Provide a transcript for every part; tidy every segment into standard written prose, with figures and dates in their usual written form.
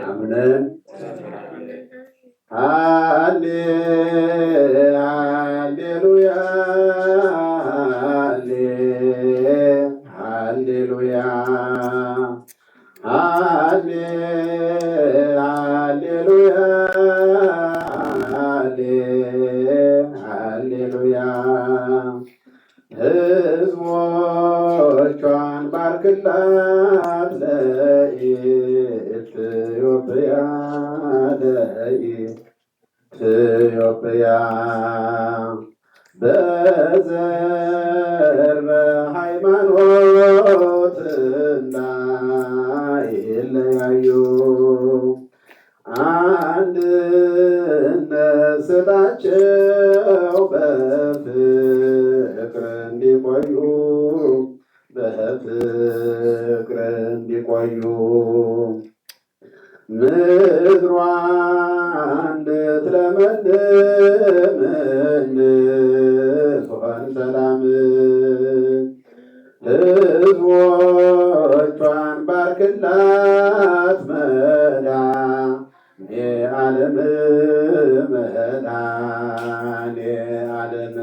አምነን ሃሌ ሃሌሉያ ሃሌ ሃሌሉያ ሃሌ ሃሌሉያ ሃሌ ሃሌሉያ ሕዝቦቿን ባርክላት ለኢትዮጵያ ለኢትዮጵያ በዘር በሃይማኖት እንዳይለያዩ አንድነት ስጣቸው በፍቅር እንዲቆዩ በፍቅር እንዲቆዩ ምድሯ እንድትለመልም እንድትሆን ሰላም ሕዝቦቿን ባርክላት መድኃኔዓለም መድኃኔዓለም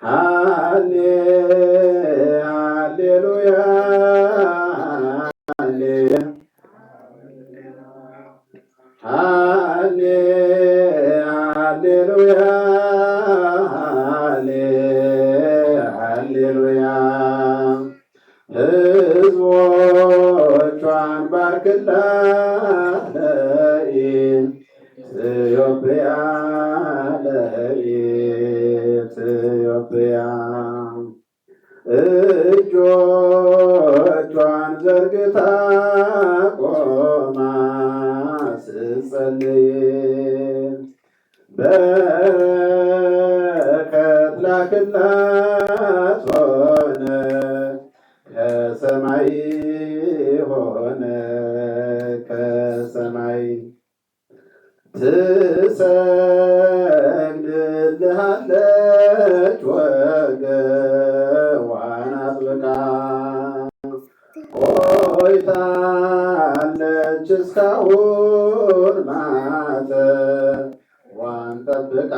ሃሌ ሃሌሉያ ሃሌ ሃሌ ሃሌሉያ ሃሌ ሃሌሉያ ሕዝቦቿን ባርክላት ለኢትዮጵያ ለኢትዮጵያ እጆቿን ዘርግታ ቆማ ስትጸልይ በረከት ላክላት ሆነ ከሰማይ ሆነ ከሰማይ ትሰግድልሃለች ወገቧን አጥብቃ ቆይታለች እስካሁን ማተዋን ጠብቃ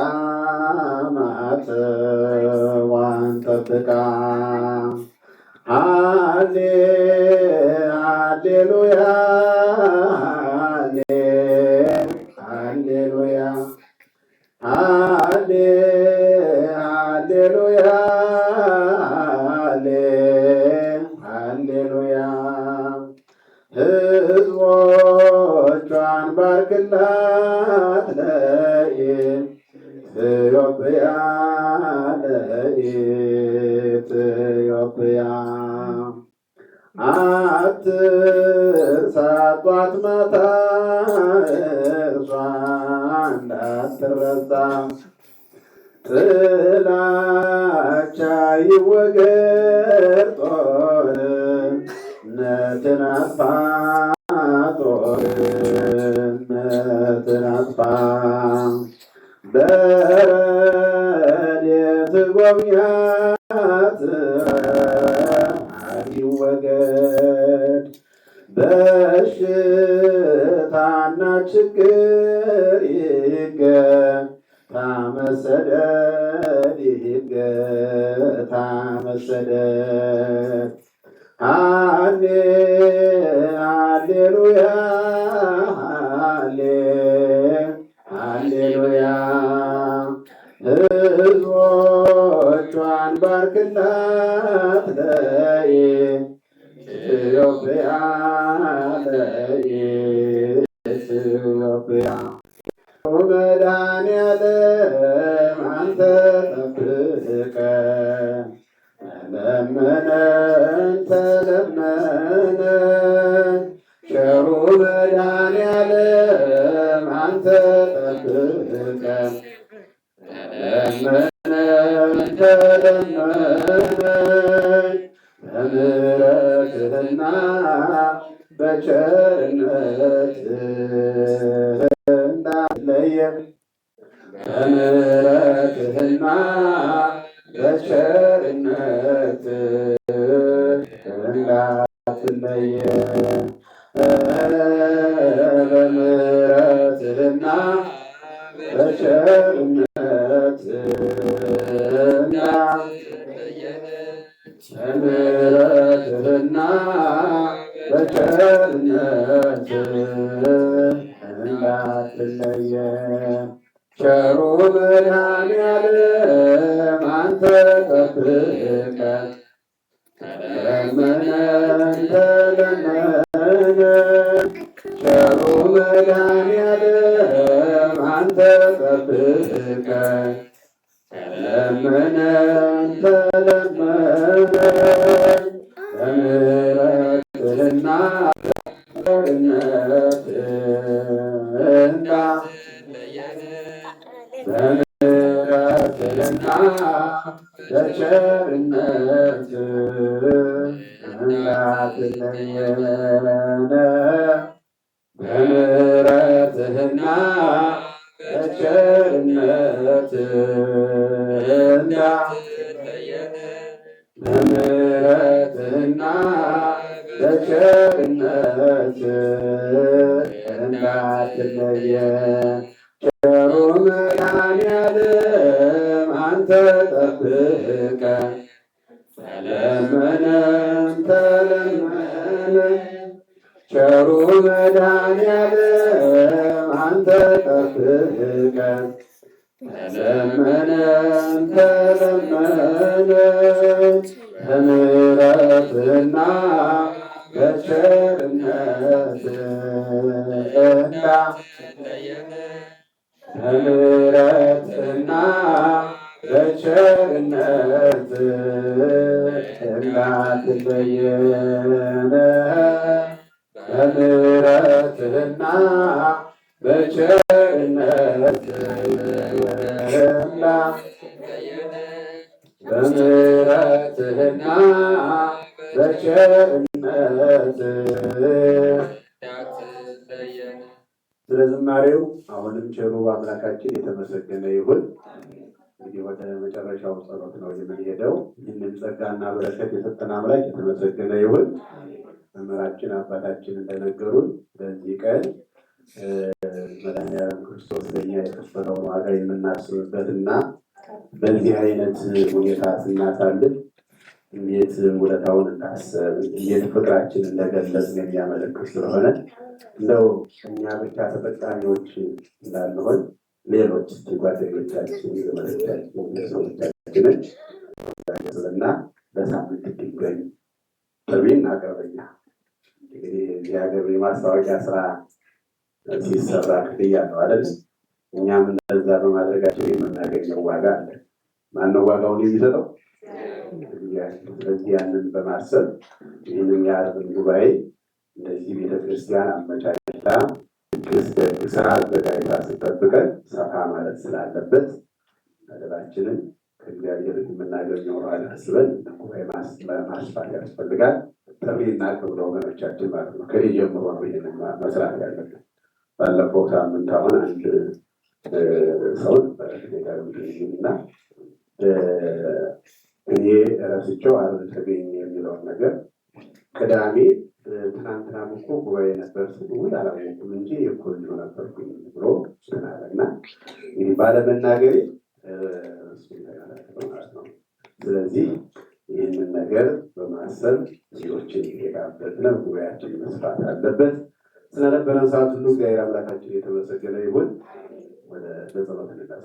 ማተዋን ጠብቃ ሃሌ ሃሌሉያ ሃሌ ሃሌሉያ ሃሌ ሃሌሉያ ሃሌ ሃሌሉያ ሕዝቦቿን ባርክላት ለኢትዮጵያ ለኢትዮጵያ አትርሳት ጧት ማታ እርሷ እንዳትረሳ ጥላቻ ይወገድ ጦርነትን አጥፋ ጦርነትን አጥፋ በረድኤት ጎብኛት ይወገድ በሽታና ችግር ይገታ መሰደድ ይገታ መሰደድ ሃሌ ሃሌሉያ ሃሌ ሃሌሉያ ሕዝቦቿን ባርክላት ለኢትዮጵያ ለኢትዮጵያ መድኃኔዓለም አንተ ጠብቀን ተለመነን ተለመነን ቸሩ መድኃኔዓለም አንተ ጠብቀን ተለመነን ተለመነን በምሕረትህና በቸርነትህ እንዳትለየን በምሕረትህና በቸርነትህ እንዳትለየን በምሕረትህና በቸርነትህና በምሕረትህና በቸርነትህ እንዳትለየን ቸሩ መድኃኔዓለም አንተ ጠብቀን። ተለመነን ተለመነን ቸሩ መድኃኔዓለም አንተ ጠብቀን። ተለመነን ተለመነን በምሕረትህና በቸርነትህና በምሕረትህና በቸርነትህ እንዳትለየን በምሕረትህና በቸርነትህ በምሕረትህና በቸርነትህ እንዳትለየን ቸሩ መድኃኔዓለም አንተ ጠብቀን። ተለመነን ተለመነን ቸሩ መድኃኔዓለም አንተ ጠብቀን። ተለመነን ተለመነን በምሕረትህና በቸርነትህ በምሕረትህና በቸርነትህ እንዳትለየን በምሕረትህና በቸርነትህ በምሕረትህና በቸርነትህ ስለ ዝማሬው አሁንም ቸሩ አምላካችን የተመሰገነ ይሁን። እንግዲህ ወደ መጨረሻው ጸሎት ነው የምንሄደው። ይህንን ጸጋና በረከት የሰጠን አምላክ የተመሰገነ ይሁን። መምህራችን አባታችን እንደነገሩን በዚህ ቀን መድኃኒዓለም ክርስቶስ ለእኛ የከፈለውን ዋጋ የምናስብበትና በዚህ አይነት ሁኔታ ስናሳልፍ እንዴት ውለታውን እንዳሰብ እንዴት ፍቅራችን እንደገለጽን የሚያመለክት ስለሆነ እንደው እኛ ብቻ ተጠቃሚዎች እንዳንሆን ሌሎች ጓደኞቻችን፣ ዘመዶቻችን፣ ቤተሰቦቻችንን እና በሳምንት እንዲገኙ ጥሪ እናቀርበኛ። እንግዲህ እዚህ ሀገር የማስታወቂያ ስራ ሲሰራ ክፍያ ነው አይደል? እኛም እንደዛ በማድረጋችን የምናገኘው ዋጋ አለ። ማነው ዋጋውን የሚሰጠው? ስለዚህ ያንን በማሰብ ይህንን የዓርብን ጉባኤ እንደዚህ ቤተክርስቲያን አመቻችታ ስራ አዘጋጅታ ስጠብቀን ሰፋ ማለት ስላለበት አደራችንን ከእግዚአብሔር የምናገኘው ዋጋ አስበን ጉባኤ ማስፋት ያስፈልጋል። ጥሪና ክብረ ወገኖቻችን ማለት ነው። ከዚህ ጀምሮ ነው ይህንን መስራት ያለብን። ባለፈው ሳምንት አሁን አንድ ሰውን በረክቴጋና እኔ ረስቸው ዓርብ ተገኘ የሚለውን ነገር ቅዳሜ ትናንትና እኮ ጉባኤ ነበር ስውል አላወኩም እንጂ የኮልጆ ነበርኩኝ ብሎ ስናለ እና እንግዲህ ባለመናገሬ ማለት ነው። ስለዚህ ይህንን ነገር በማሰብ ሌሎችን የጋበዝን ጉባኤያችን መስፋት አለበት። ስለነበረን ሰዓት ሁሉ እግዚአብሔር አምላካችን የተመሰገነ ይሁን። ወደ ጸሎት እንነሳ።